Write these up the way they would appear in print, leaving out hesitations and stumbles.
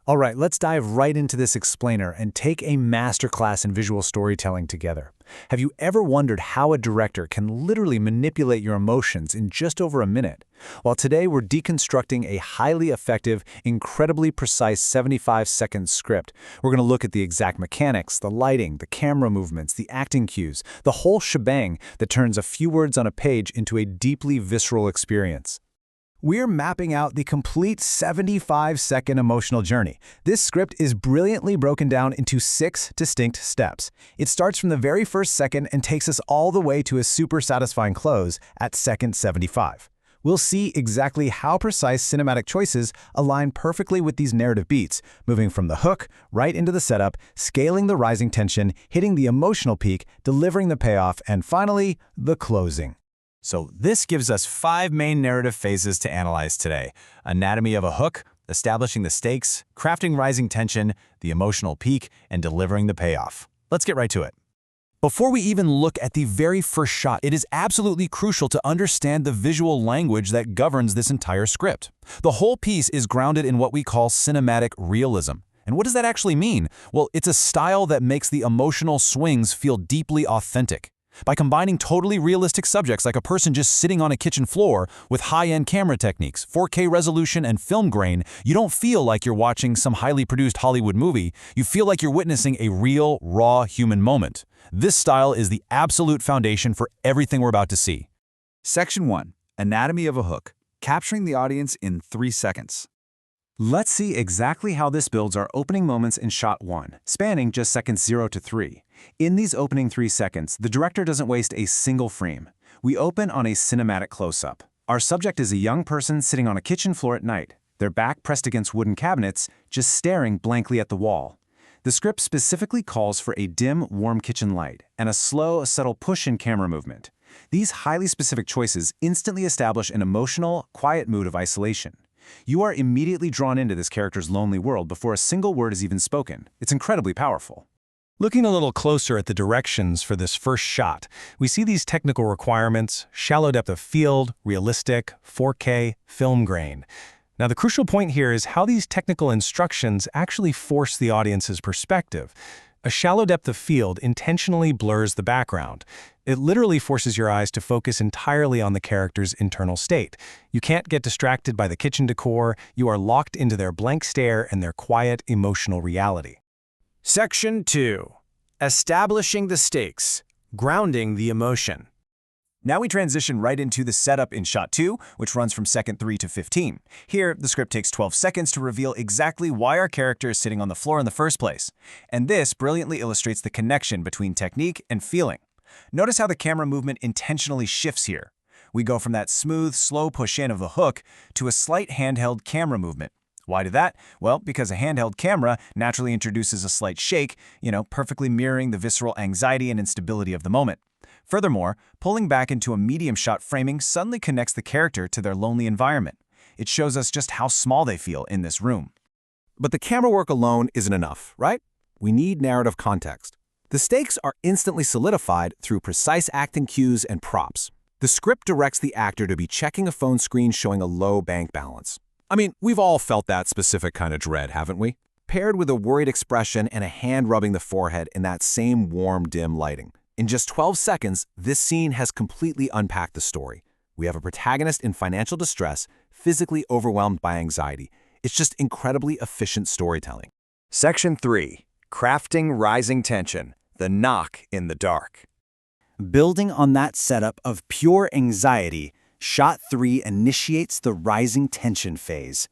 All right, let's dive right into this explainer and take a masterclass in visual storytelling together. Have you ever wondered how a director can literally manipulate your emotions in just over a minute? Well, today we're deconstructing a highly effective, incredibly precise 75-second script. We're going to look at the exact mechanics, the lighting, the camera movements, the acting cues, the whole shebang that turns a few words on a page into a deeply visceral experience. We're mapping out the complete 75-second emotional journey. This script is brilliantly broken down into 6 distinct steps. It starts from the very first second and takes us all the way to a super satisfying close at second 75. We'll see exactly how precise cinematic choices align perfectly with these narrative beats, moving from the hook right into the setup, scaling the rising tension, hitting the emotional peak, delivering the payoff, and finally, the closing. So this gives us 5 main narrative phases to analyze today: anatomy of a hook, establishing the stakes, crafting rising tension, the emotional peak, and delivering the payoff. Let's get right to it. Before we even look at the very first shot, it is absolutely crucial to understand the visual language that governs this entire script. The whole piece is grounded in what we call cinematic realism. And what does that actually mean? Well, it's a style that makes the emotional swings feel deeply authentic. By combining totally realistic subjects like a person just sitting on a kitchen floor with high-end camera techniques, 4K resolution, and film grain, you don't feel like you're watching some highly produced Hollywood movie. You feel like you're witnessing a real, raw human moment. This style is the absolute foundation for everything we're about to see. Section 1. Anatomy of a hook. Capturing the audience in 3 seconds. Let's see exactly how this builds our opening moments in shot 1, spanning just seconds 0 to 3. In these opening 3 seconds, the director doesn't waste a single frame. We open on a cinematic close-up. Our subject is a young person sitting on a kitchen floor at night, their back pressed against wooden cabinets, just staring blankly at the wall. The script specifically calls for a dim, warm kitchen light and a slow, subtle push-in camera movement. These highly specific choices instantly establish an emotional, quiet mood of isolation. You are immediately drawn into this character's lonely world before a single word is even spoken. It's incredibly powerful. Looking a little closer at the directions for this first shot, we see these technical requirements: shallow depth of field, realistic, 4K, film grain. Now, the crucial point here is how these technical instructions actually force the audience's perspective. A shallow depth of field intentionally blurs the background. It literally forces your eyes to focus entirely on the character's internal state. You can't get distracted by the kitchen decor. You are locked into their blank stare and their quiet, emotional reality. Section 2. Establishing the stakes, grounding the emotion. Now we transition right into the setup in shot 2, which runs from second 3 to 15. Here, the script takes 12 seconds to reveal exactly why our character is sitting on the floor in the first place. And this brilliantly illustrates the connection between technique and feeling. Notice how the camera movement intentionally shifts here. We go from that smooth, slow push-in of the hook to a slight handheld camera movement. Why do that? Well, because a handheld camera naturally introduces a slight shake, perfectly mirroring the visceral anxiety and instability of the moment. Furthermore, pulling back into a medium shot framing suddenly connects the character to their lonely environment. It shows us just how small they feel in this room. But the camera work alone isn't enough, right? We need narrative context. The stakes are instantly solidified through precise acting cues and props. The script directs the actor to be checking a phone screen showing a low bank balance. I mean, we've all felt that specific kind of dread, haven't we? Paired with a worried expression and a hand rubbing the forehead in that same warm, dim lighting. In just 12 seconds, this scene has completely unpacked the story. We have a protagonist in financial distress, physically overwhelmed by anxiety. It's just incredibly efficient storytelling. Section 3. Crafting rising tension, the knock in the dark. Building on that setup of pure anxiety, shot 3 initiates the rising tension phase.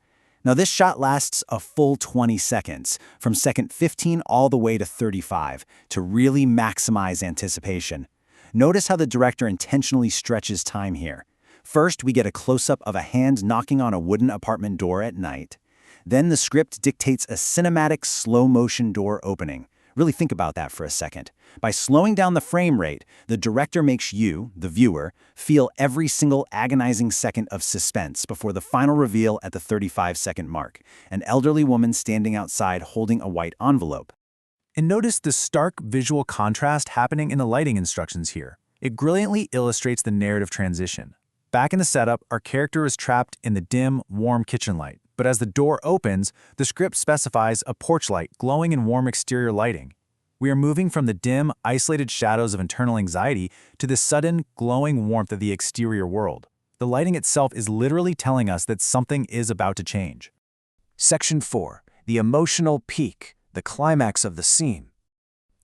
Now, this shot lasts a full 20 seconds, from second 15 all the way to 35, to really maximize anticipation. Notice how the director intentionally stretches time here. First, we get a close-up of a hand knocking on a wooden apartment door at night. Then the script dictates a cinematic slow-motion door opening. Really think about that for a second. By slowing down the frame rate, the director makes you, the viewer, feel every single agonizing second of suspense before the final reveal at the 35-second mark, an elderly woman standing outside holding a white envelope. And notice the stark visual contrast happening in the lighting instructions here. It brilliantly illustrates the narrative transition. Back in the setup, our character is trapped in the dim, warm kitchen light. But as the door opens, the script specifies a porch light glowing in warm exterior lighting. We are moving from the dim, isolated shadows of internal anxiety to the sudden, glowing warmth of the exterior world. The lighting itself is literally telling us that something is about to change. Section 4. The emotional peak, the climax of the scene.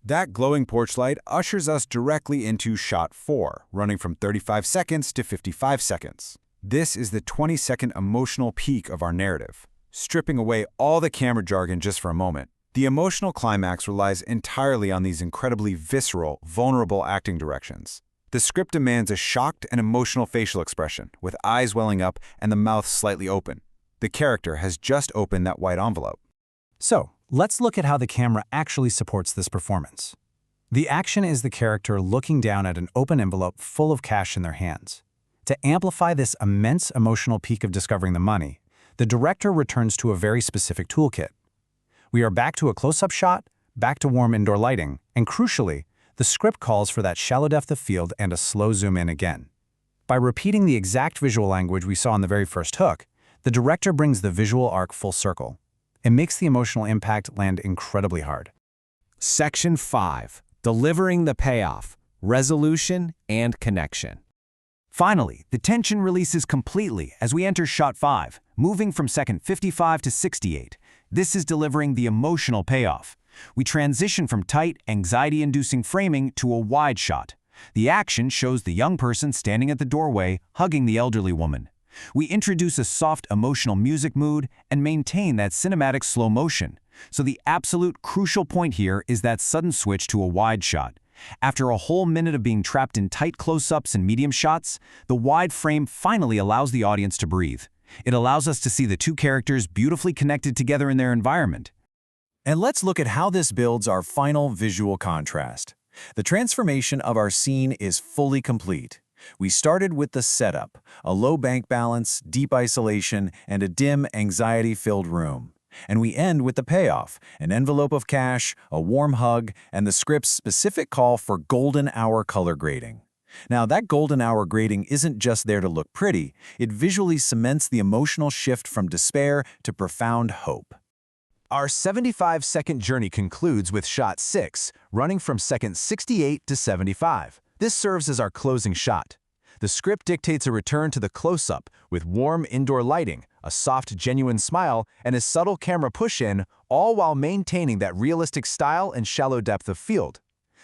That glowing porch light ushers us directly into shot 4, running from 35 seconds to 55 seconds. This is the 20-second emotional peak of our narrative. Stripping away all the camera jargon just for a moment, the emotional climax relies entirely on these incredibly visceral, vulnerable acting directions. The script demands a shocked and emotional facial expression, with eyes welling up and the mouth slightly open. The character has just opened that white envelope. So, let's look at how the camera actually supports this performance. The action is the character looking down at an open envelope full of cash in their hands. To amplify this immense emotional peak of discovering the money, the director returns to a very specific toolkit. We are back to a close-up shot, back to warm indoor lighting, and crucially, the script calls for that shallow depth of field and a slow zoom in again. By repeating the exact visual language we saw in the very first hook, the director brings the visual arc full circle. It makes the emotional impact land incredibly hard. Section 5. Delivering the payoff, resolution, and connection. Finally, the tension releases completely as we enter shot 5, moving from second 55 to 68. This is delivering the emotional payoff. We transition from tight, anxiety-inducing framing to a wide shot. The action shows the young person standing at the doorway, hugging the elderly woman. We introduce a soft, emotional music mood and maintain that cinematic slow motion. So the absolute crucial point here is that sudden switch to a wide shot. After a whole minute of being trapped in tight close-ups and medium shots, the wide frame finally allows the audience to breathe. It allows us to see the two characters beautifully connected together in their environment. And let's look at how this builds our final visual contrast. The transformation of our scene is fully complete. We started with the setup, a low bank balance, deep isolation, and a dim, anxiety-filled room. And we end with the payoff, an envelope of cash, a warm hug, and the script's specific call for golden hour color grading. Now, that golden hour grading isn't just there to look pretty, it visually cements the emotional shift from despair to profound hope. Our 75-second journey concludes with shot 6, running from second 68 to 75. This serves as our closing shot. The script dictates a return to the close-up with warm indoor lighting, a soft, genuine smile, and a subtle camera push-in, all while maintaining that realistic style and shallow depth of field.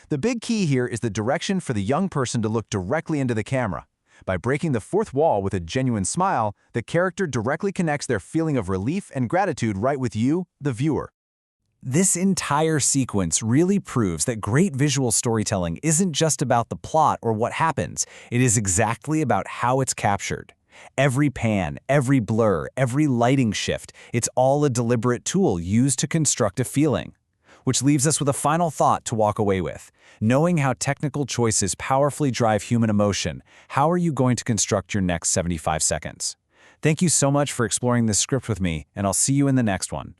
The big key here is the direction for the young person to look directly into the camera. By breaking the fourth wall with a genuine smile, the character directly connects their feeling of relief and gratitude right with you, the viewer. This entire sequence really proves that great visual storytelling isn't just about the plot or what happens. It is exactly about how it's captured. Every pan, every blur, every lighting shift, it's all a deliberate tool used to construct a feeling. Which leaves us with a final thought to walk away with. Knowing how technical choices powerfully drive human emotion, how are you going to construct your next 75 seconds? Thank you so much for exploring this script with me, and I'll see you in the next one.